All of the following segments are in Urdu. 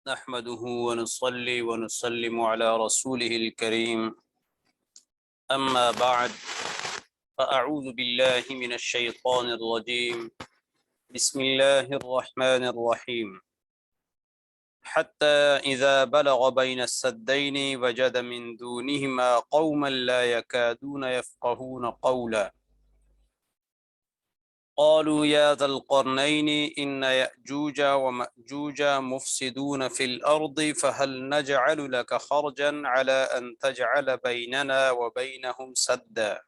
نحمده ونصلي ونسلم على رسوله الكريم أما بعد فأعوذ بالله من الشيطان الرجيم بسم الله الرحمن الرحيم حتى إذا بلغ بين السدين وجد من دونهما قوما لا يكادون يفقهون قولا قالوا يا ذا القرنين إن يأجوج ومأجوج مفسدون في الأرض فهل نجعل لك خرجا على أن تجعل بيننا وبينهم سدا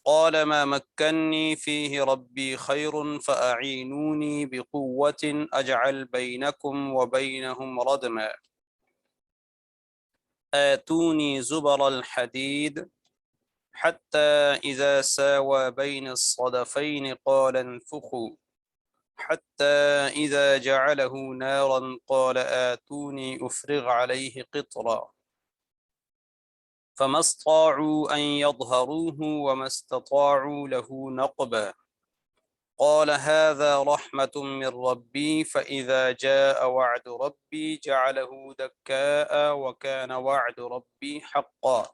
قال ما مكني فيه ربي خير فأعينوني بقوة أجعل بينكم وبينهم ردما آتوني زبر الحديد حتى إذا ساوى بين الصدفين قال انفخوا حتى إذا جعله نارا قال آتوني أفرغ عليه قطرا فما استطاعوا أن يظهروه وما استطاعوا له نقبا قال هذا رحمة من ربي فإذا جاء وعد ربي جعله دكاء وكان وعد ربي حقا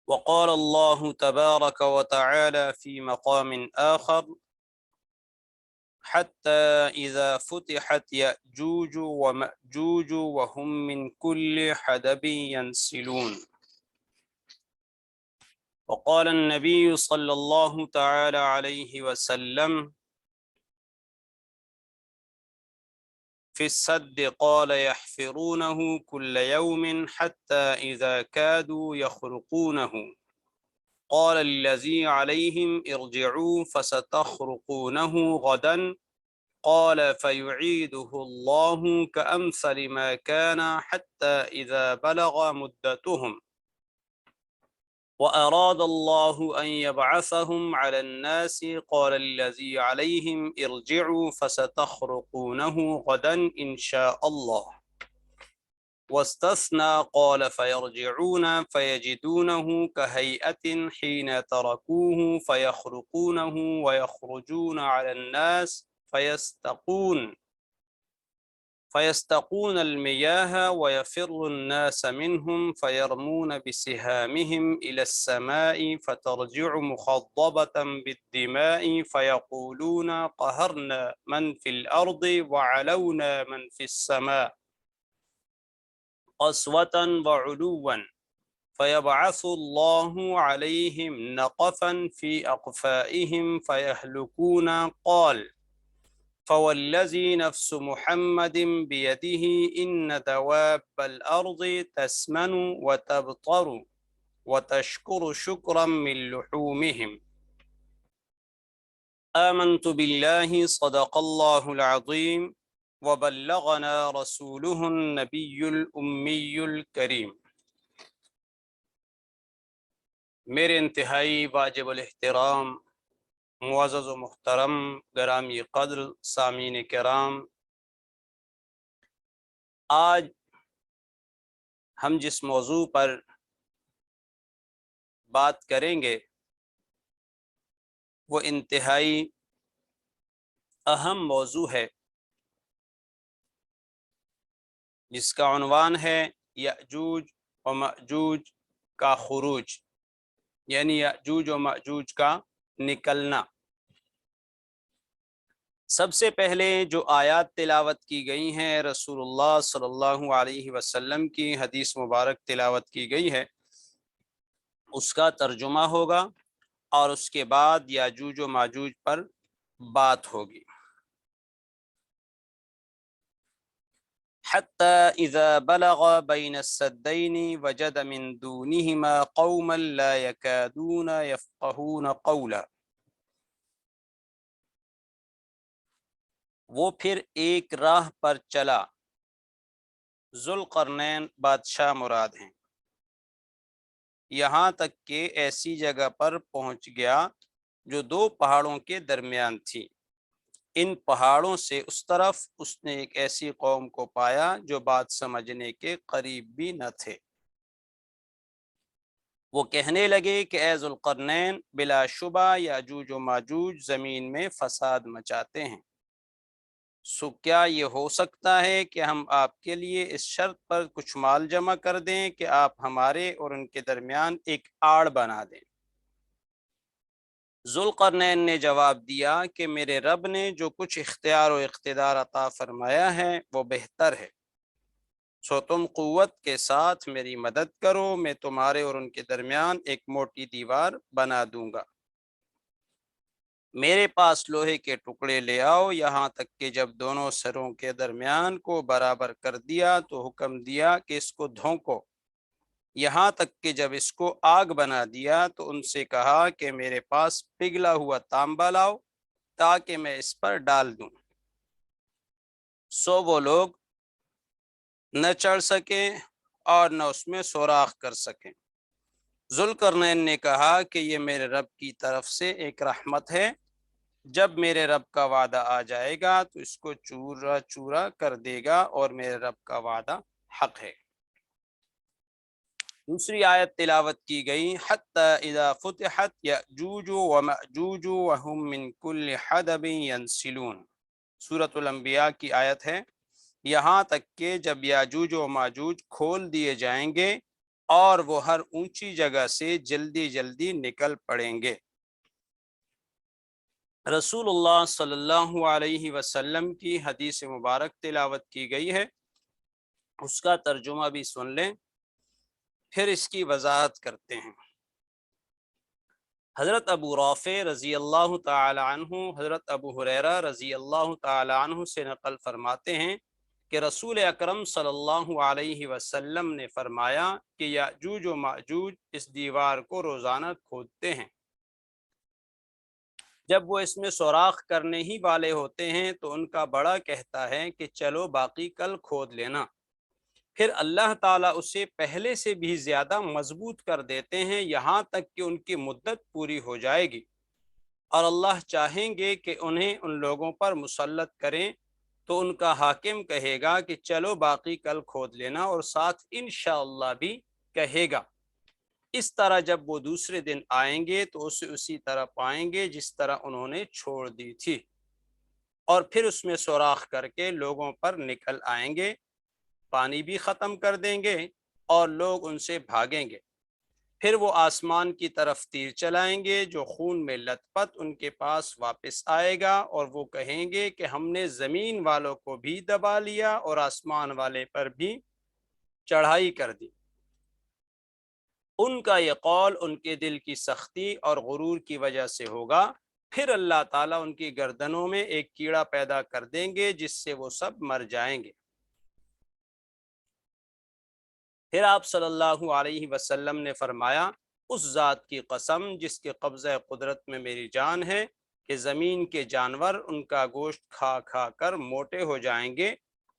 وقال الله تبارك وتعالى في مقام آخر حتى إذا فتحت يأجوج ومأجوج وهم من كل حدب ينسلون وقال النبي صلى الله تعالى عليه وسلم في السد قال يحفرونه كل يوم حتى إذا كادوا يخرقونه قال الذي عليهم ارجعوا فستخرقونه غدا قال فيعيده الله كأمثل ما كان حتى إذا بلغ مدتهم وأراد الله أن يبعثهم على الناس قال الذي عليهم ارجعوا فستخرقونه غدا إن شاء الله واستثنى قال فيرجعون فيجدونه كهيئة حين تركوه فيخرقونه ويخرجون على الناس فيستقون المياه ويفر الناس منهم فيرمون بسهامهم إلى السماء فترجع مخضبة بالدماء فيقولون قهرنا من في الأرض وعلونا من في السماء قسوة وعلوا فيبعث الله عليهم نقفا في أقفائهم فيهلكون قال فوالذي نفس محمد بيده إن دواب الأرض تسمن وتبطر وتشكر شكرا من لحومهم آمنت بالله صدق الله العظيم وبلغنا رسوله النبي الأمي الكريم میرے انتہائی واجب الاحترام معزز و محترم گرامی قدر سامعین کرام، آج ہم جس موضوع پر بات کریں گے وہ انتہائی اہم موضوع ہے، جس کا عنوان ہے یأجوج و مأجوج کا خروج، یعنی یأجوج و مأجوج کا نکلنا۔ سب سے پہلے جو آیات تلاوت کی گئی ہیں، رسول اللہ صلی اللہ علیہ وسلم کی حدیث مبارک تلاوت کی گئی ہے، اس کا ترجمہ ہوگا اور اس کے بعد یاجوج و ماجوج پر بات ہوگی۔ حتی اذا بلغ بین السدین وجد من دونہما قوما لا یکادون یفقہون قولا۔ وہ پھر ایک راہ پر چلا، ذوالقرنین بادشاہ مراد ہیں، یہاں تک کہ ایسی جگہ پر پہنچ گیا جو دو پہاڑوں کے درمیان تھی۔ ان پہاڑوں سے اس طرف اس نے ایک ایسی قوم کو پایا جو بات سمجھنے کے قریب بھی نہ تھے۔ وہ کہنے لگے کہ اے ذوالقرنین، بلا شبہ یاجوج و ماجوج زمین میں فساد مچاتے ہیں، سو کیا یہ ہو سکتا ہے کہ ہم آپ کے لیے اس شرط پر کچھ مال جمع کر دیں کہ آپ ہمارے اور ان کے درمیان ایک آڑ بنا دیں؟ ذوالقرنین نے جواب دیا کہ میرے رب نے جو کچھ اختیار و اقتدار عطا فرمایا ہے وہ بہتر ہے، سو تم قوت کے ساتھ میری مدد کرو، میں تمہارے اور ان کے درمیان ایک موٹی دیوار بنا دوں گا۔ میرے پاس لوہے کے ٹکڑے لے آؤ، یہاں تک کہ جب دونوں سروں کے درمیان کو برابر کر دیا تو حکم دیا کہ اس کو دھونکو، یہاں تک کہ جب اس کو آگ بنا دیا تو ان سے کہا کہ میرے پاس پگھلا ہوا تانبا لاؤ تاکہ میں اس پر ڈال دوں۔ سو وہ لوگ نہ چڑھ سکیں اور نہ اس میں سوراخ کر سکیں۔ ذوالقرنین نے کہا کہ یہ میرے رب کی طرف سے ایک رحمت ہے، جب میرے رب کا وعدہ آ جائے گا تو اس کو چورا چورا کر دے گا، اور میرے رب کا وعدہ حق ہے۔ دوسری آیت تلاوت کی گئی، حتی اذا فتحت یأجوج ومأجوج وهم من کل حدب ینسلون، سورۃ الانبیاء کی آیت ہے، یہاں تک کہ جب یاجوج و ماجوج کھول دیے جائیں گے اور وہ ہر اونچی جگہ سے جلدی جلدی نکل پڑیں گے۔ رسول اللہ صلی اللہ علیہ وسلم کی حدیث مبارک تلاوت کی گئی ہے، اس کا ترجمہ بھی سن لیں، پھر اس کی وضاحت کرتے ہیں۔ حضرت ابو رافع رضی اللہ تعالی عنہ حضرت ابو ہریرہ رضی اللہ تعالی عنہ سے نقل فرماتے ہیں کہ رسول اکرم صلی اللہ علیہ وسلم نے فرمایا کہ یاجوج و ماجوج اس دیوار کو روزانہ کھودتے ہیں، جب وہ اس میں سوراخ کرنے ہی والے ہوتے ہیں تو ان کا بڑا کہتا ہے کہ چلو باقی کل کھود لینا، پھر اللہ تعالیٰ اسے پہلے سے بھی زیادہ مضبوط کر دیتے ہیں یہاں تک کہ ان کی مدت پوری ہو جائے گی، اور اللہ چاہیں گے کہ انہیں ان لوگوں پر مسلط کریں تو ان کا حاکم کہے گا کہ چلو باقی کل کھود لینا، اور ساتھ انشاءاللہ بھی کہے گا۔ اس طرح جب وہ دوسرے دن آئیں گے تو اسے اسی طرح پائیں گے جس طرح انہوں نے چھوڑ دی تھی، اور پھر اس میں سوراخ کر کے لوگوں پر نکل آئیں گے، پانی بھی ختم کر دیں گے اور لوگ ان سے بھاگیں گے، پھر وہ آسمان کی طرف تیر چلائیں گے جو خون میں لت پت ان کے پاس واپس آئے گا، اور وہ کہیں گے کہ ہم نے زمین والوں کو بھی دبا لیا اور آسمان والے پر بھی چڑھائی کر دی۔ ان کا یہ قول ان کے دل کی سختی اور غرور کی وجہ سے ہوگا، پھر اللہ تعالیٰ ان کی گردنوں میں ایک کیڑا پیدا کر دیں گے جس سے وہ سب مر جائیں گے۔ پھر آپ صلی اللہ علیہ وسلم نے فرمایا، اس ذات کی قسم جس کے قبضہ قدرت میں میری جان ہے کہ زمین کے جانور ان کا گوشت کھا کھا کر موٹے ہو جائیں گے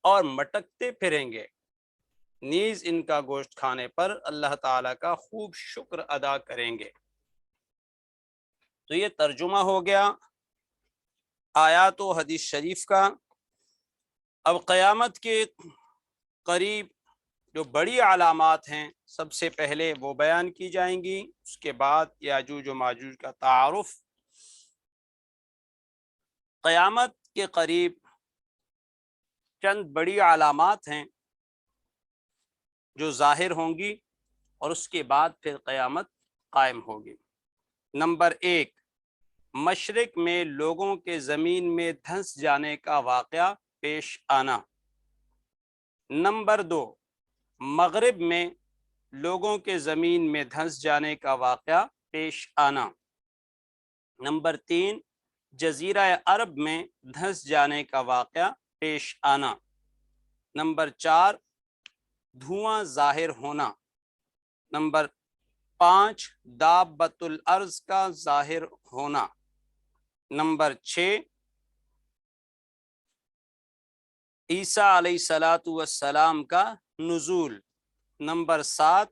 اور مٹکتے پھریں گے، نیز ان کا گوشت کھانے پر اللہ تعالیٰ کا خوب شکر ادا کریں گے۔ تو یہ ترجمہ ہو گیا آیات و حدیث شریف کا۔ اب قیامت کے قریب جو بڑی علامات ہیں سب سے پہلے وہ بیان کی جائیں گی، اس کے بعد یاجوج و ماجوج کا تعارف۔ قیامت کے قریب چند بڑی علامات ہیں جو ظاہر ہوں گی اور اس کے بعد پھر قیامت قائم ہوگی۔ نمبر 1، مشرق میں لوگوں کے زمین میں دھنس جانے کا واقعہ پیش آنا۔ نمبر 2، مغرب میں لوگوں کے زمین میں دھنس جانے کا واقعہ پیش آنا۔ نمبر 3، جزیرہ عرب میں دھنس جانے کا واقعہ پیش آنا۔ نمبر 4، دھواں ظاہر ہونا۔ نمبر 5، دابۃ الارض کا ظاہر ہونا۔ نمبر 6، عیسیٰ علیہ السلام کا نزول۔ نمبر 7،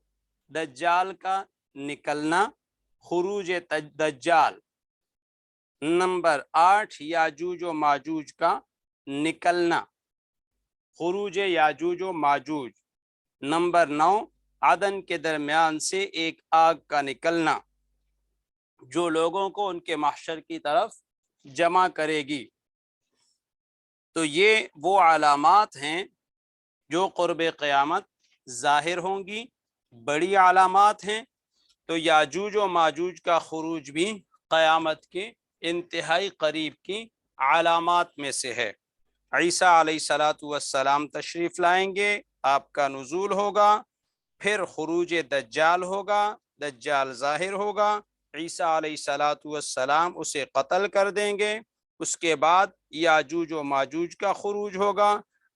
دجال کا نکلنا، خروج دجال۔ نمبر 8، یاجوج و ماجوج کا نکلنا، خروج یاجوج و ماجوج۔ نمبر 9، عدن کے درمیان سے ایک آگ کا نکلنا جو لوگوں کو ان کے محشر کی طرف جمع کرے گی۔ تو یہ وہ علامات ہیں جو قرب قیامت ظاہر ہوں گی، بڑی علامات ہیں۔ تو یاجوج و ماجوج کا خروج بھی قیامت کے انتہائی قریب کی علامات میں سے ہے۔ عیسیٰ علیہ السلام تشریف لائیں گے، آپ کا نزول ہوگا، پھر خروج دجال ہوگا، دجال ظاہر ہوگا، عیسیٰ علیہ السلام اسے قتل کر دیں گے، اس کے بعد یاجوج و ماجوج کا خروج ہوگا،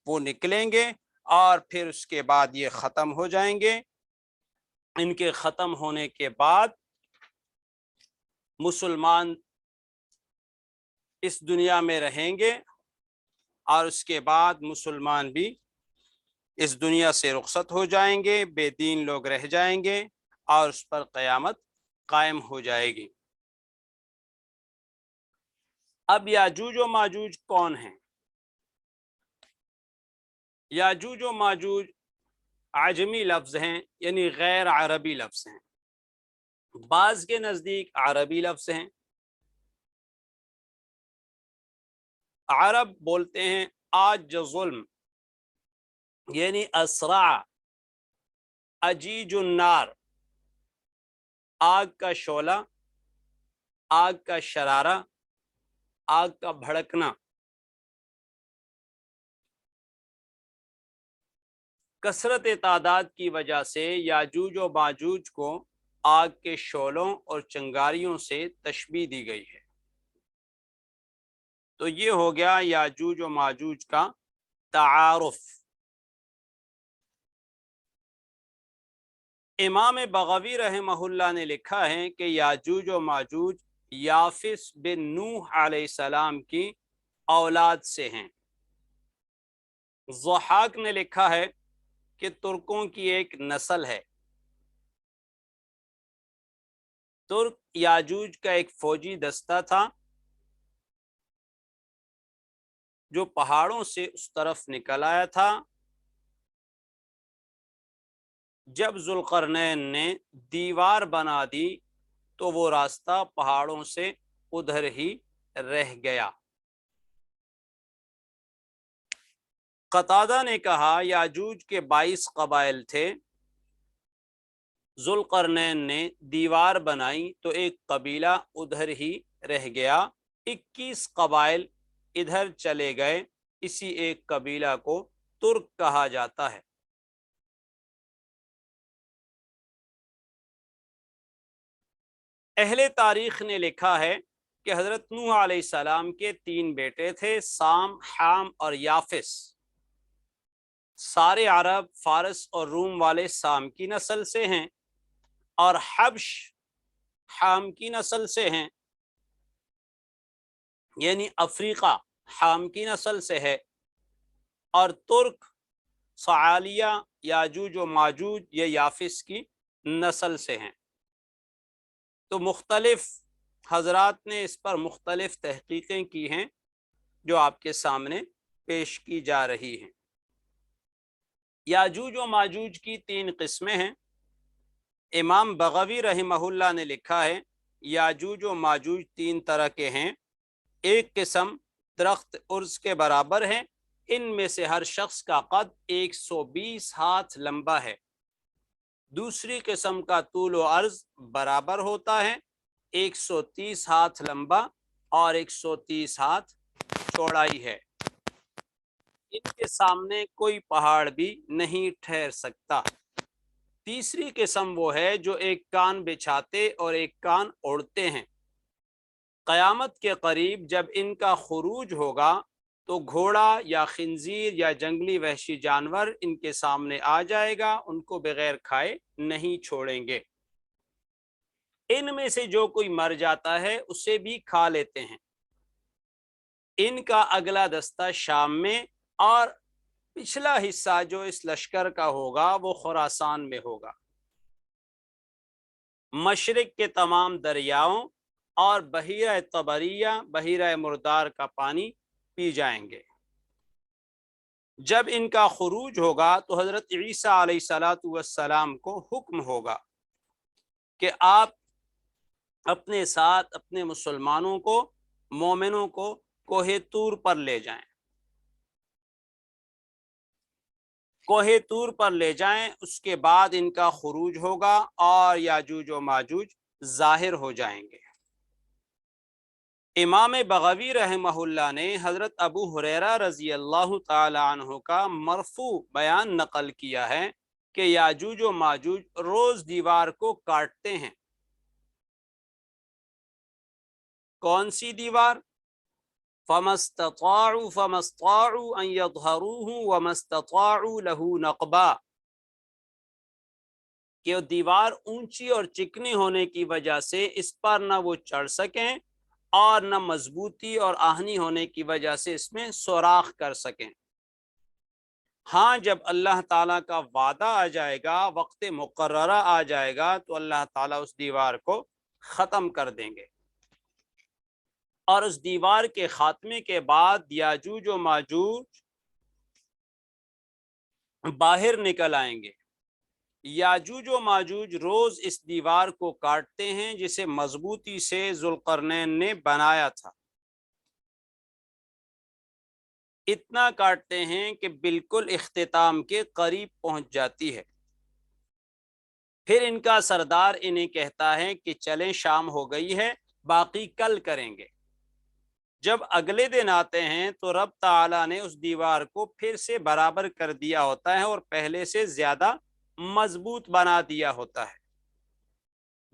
وہ نکلیں گے، اور پھر اس کے بعد یہ ختم ہو جائیں گے۔ ان کے ختم ہونے کے بعد مسلمان اس دنیا میں رہیں گے، اور اس کے بعد مسلمان بھی اس دنیا سے رخصت ہو جائیں گے، بے دین لوگ رہ جائیں گے، اور اس پر قیامت قائم ہو جائے گی۔ اب یاجوج و ماجوج کون ہیں؟ یاجوج و ماجوج عجمی لفظ ہیں، یعنی غیر عربی لفظ ہیں۔ بعض کے نزدیک عربی لفظ ہیں۔ عرب بولتے ہیں آج ظلم، یعنی اسرع، اجیج النار، آگ کا شعلہ، آگ کا شرارہ، آگ کا بھڑکنا۔ کثرت تعداد کی وجہ سے یاجوج و ماجوج کو آگ کے شعلوں اور چنگاریوں سے تشبیہ دی گئی ہے۔ تو یہ ہو گیا یاجوج و ماجوج کا تعارف۔ امام بغوی رحمہ اللہ نے لکھا ہے کہ یاجوج و ماجوج یافس بن نوح علیہ السلام کی اولاد سے ہیں۔ ضحاک نے لکھا ہے کہ ترکوں کی ایک نسل ہے۔ ترک یاجوج کا ایک فوجی دستہ تھا جو پہاڑوں سے اس طرف نکل آیا تھا۔ جب ذوالقرنین نے دیوار بنا دی تو وہ راستہ پہاڑوں سے ادھر ہی رہ گیا۔ قتادہ نے کہا یاجوج کے 22 قبائل تھے، ذوالقرنین نے دیوار بنائی تو ایک قبیلہ ادھر ہی رہ گیا، 21 قبائل ادھر چلے گئے، اسی ایک قبیلہ کو ترک کہا جاتا ہے۔ اہل تاریخ نے لکھا ہے کہ حضرت نوح علیہ السلام کے 3 بیٹے تھے، سام، حام اور یافس۔ سارے عرب، فارس اور روم والے سام کی نسل سے ہیں، اور حبش حام کی نسل سے ہیں، یعنی افریقہ حام کی نسل سے ہے، اور ترک صعالیہ یاجوج و ماجوج یہ یافس کی نسل سے ہیں۔ تو مختلف حضرات نے اس پر مختلف تحقیقیں کی ہیں جو آپ کے سامنے پیش کی جا رہی ہیں۔ یاجوج و ماجوج کی 3 قسمیں ہیں۔ امام بغوی رحمہ اللہ نے لکھا ہے یاجوج و ماجوج 3 طرح کے ہیں۔ ایک قسم درخت ارز کے برابر ہے، ان میں سے ہر شخص کا قد 120 ہاتھ لمبا ہے۔ دوسری قسم کا طول و عرض برابر ہوتا ہے، 130 ہاتھ لمبا اور 130 ہاتھ چوڑائی ہے۔ ان کے سامنے کوئی پہاڑ بھی نہیں ٹھہر سکتا۔ تیسری قسم وہ ہے جو ایک کان بچھاتے اور ایک کان اوڑھتے ہیں۔ قیامت کے قریب جب ان کا خروج ہوگا تو گھوڑا یا خنزیر یا جنگلی وحشی جانور ان کے سامنے آ جائے گا، ان کو بغیر کھائے نہیں چھوڑیں گے۔ ان میں سے جو کوئی مر جاتا ہے اسے بھی کھا لیتے ہیں۔ ان کا اگلا دستہ شام میں، اور پچھلا حصہ جو اس لشکر کا ہوگا وہ خراسان میں ہوگا۔ مشرق کے تمام دریاؤں اور بحیرہ طبریہ، بحیرہ مردار کا پانی پی جائیں گے۔ جب ان کا خروج ہوگا تو حضرت عیسیٰ علیہ السلام کو حکم ہوگا کہ آپ اپنے ساتھ اپنے مسلمانوں کو، مومنوں کو کوہ طور پر لے جائیں۔ کوہ طور پر لے جائیں، اس کے بعد ان کا خروج ہوگا اور یاجوج و ماجوج ظاہر ہو جائیں گے۔ امام بغوی رحمہ اللہ نے حضرت ابو ہریرہ رضی اللہ تعالی عنہ کا مرفوع بیان نقل کیا ہے کہ یاجوج و ماجوج روز دیوار کو کاٹتے ہیں۔ کون سی دیوار؟ فَمَا اسْتَطَاعُوا أَن يَظْهَرُوهُ وَمَا اسْتَطَاعُوا لَهُ نَقْبًا، کہ وہ دیوار اونچی اور چکنی ہونے کی وجہ سے اس پر نہ وہ چڑھ سکیں اور نہ مضبوطی اور آہنی ہونے کی وجہ سے اس میں سوراخ کر سکیں۔ ہاں جب اللہ تعالیٰ کا وعدہ آ جائے گا، وقت مقررہ آ جائے گا، تو اللہ تعالیٰ اس دیوار کو ختم کر دیں گے، اور اس دیوار کے خاتمے کے بعد یاجوج و ماجوج باہر نکل آئیں گے۔ یاجوج و ماجوج روز اس دیوار کو کاٹتے ہیں جسے مضبوطی سے ذوالقرنین نے بنایا تھا۔ اتنا کاٹتے ہیں کہ بالکل اختتام کے قریب پہنچ جاتی ہے۔ پھر ان کا سردار انہیں کہتا ہے کہ چلیں، شام ہو گئی ہے، باقی کل کریں گے۔ جب اگلے دن آتے ہیں تو رب تعالیٰ نے اس دیوار کو پھر سے برابر کر دیا ہوتا ہے اور پہلے سے زیادہ مضبوط بنا دیا ہوتا ہے۔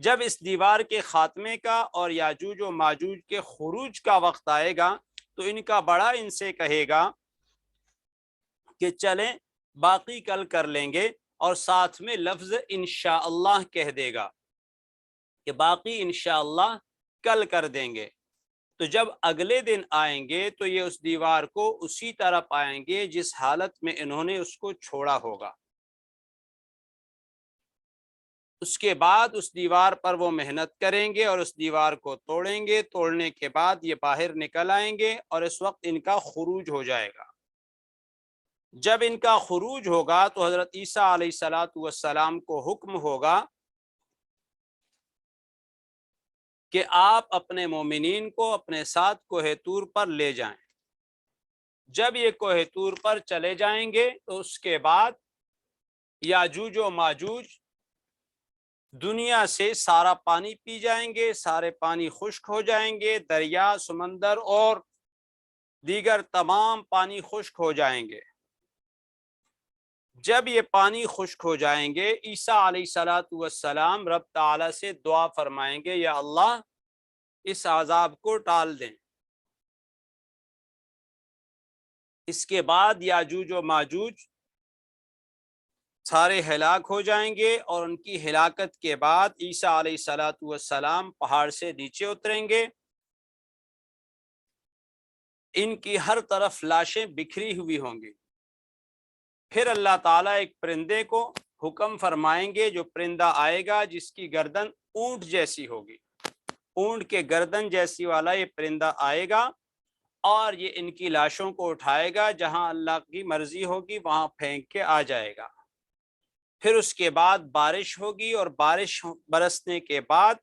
جب اس دیوار کے خاتمے کا اور یاجوج و ماجوج کے خروج کا وقت آئے گا تو ان کا بڑا ان سے کہے گا کہ چلیں، باقی کل کر لیں گے، اور ساتھ میں لفظ انشاءاللہ کہہ دے گا کہ باقی انشاءاللہ کل کر دیں گے۔ تو جب اگلے دن آئیں گے تو یہ اس دیوار کو اسی طرح پائیں گے جس حالت میں انہوں نے اس کو چھوڑا ہوگا۔ اس کے بعد اس دیوار پر وہ محنت کریں گے اور اس دیوار کو توڑیں گے۔ توڑنے کے بعد یہ باہر نکل آئیں گے اور اس وقت ان کا خروج ہو جائے گا۔ جب ان کا خروج ہوگا تو حضرت عیسیٰ علیہ السلام کو حکم ہوگا کہ آپ اپنے مومنین کو اپنے ساتھ کوہ طور پر لے جائیں۔ جب یہ کوہ طور پر چلے جائیں گے تو اس کے بعد یاجوج و ماجوج دنیا سے سارا پانی پی جائیں گے، سارے پانی خشک ہو جائیں گے، دریا، سمندر اور دیگر تمام پانی خشک ہو جائیں گے۔ جب یہ پانی خشک ہو جائیں گے، عیسیٰ علیہ السلام رب تعالیٰ سے دعا فرمائیں گے، یا اللہ اس عذاب کو ٹال دیں۔ اس کے بعد یاجوج و ماجوج سارے ہلاک ہو جائیں گے، اور ان کی ہلاکت کے بعد عیسیٰ علیہ السلام پہاڑ سے نیچے اتریں گے۔ ان کی ہر طرف لاشیں بکھری ہوئی ہوں گی۔ پھر اللہ تعالیٰ ایک پرندے کو حکم فرمائیں گے، جو پرندہ آئے گا جس کی گردن اونٹ جیسی ہوگی، اونٹ کے گردن جیسی والا یہ پرندہ آئے گا، اور یہ ان کی لاشوں کو اٹھائے گا، جہاں اللہ کی مرضی ہوگی وہاں پھینک کے آ جائے گا۔ پھر اس کے بعد بارش ہوگی، اور بارش برسنے کے بعد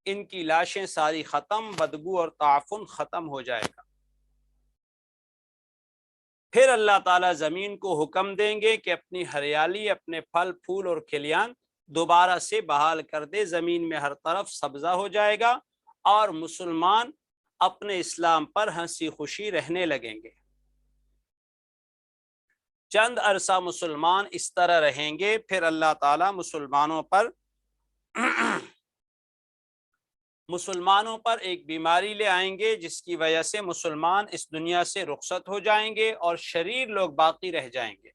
ان کی لاشیں ساری ختم، بدبو اور تعفن ختم ہو جائے گا۔ پھر اللہ تعالیٰ زمین کو حکم دیں گے کہ اپنی ہریالی، اپنے پھل پھول اور کھلیان دوبارہ سے بحال کر دے، زمین میں ہر طرف سبزہ ہو جائے گا، اور مسلمان اپنے اسلام پر ہنسی خوشی رہنے لگیں گے۔ چند عرصہ مسلمان اس طرح رہیں گے، پھر اللہ تعالیٰ مسلمانوں پر ایک بیماری لے آئیں گے، جس کی وجہ سے مسلمان اس دنیا سے رخصت ہو جائیں گے اور شریر لوگ باقی رہ جائیں گے۔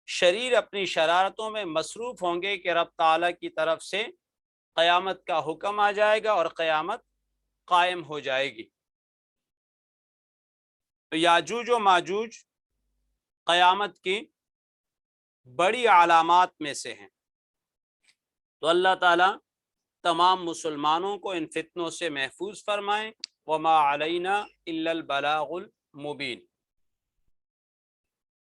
شریر اپنی شرارتوں میں مصروف ہوں گے کہ رب تعالیٰ کی طرف سے قیامت کا حکم آ جائے گا اور قیامت قائم ہو جائے گی۔ تو یاجوج و ماجوج قیامت کی بڑی علامات میں سے ہیں۔ تو اللہ تعالیٰ تمام مسلمانوں کو ان فتنوں سے محفوظ فرمائیں۔ وما علینا الا البلاغ المبین۔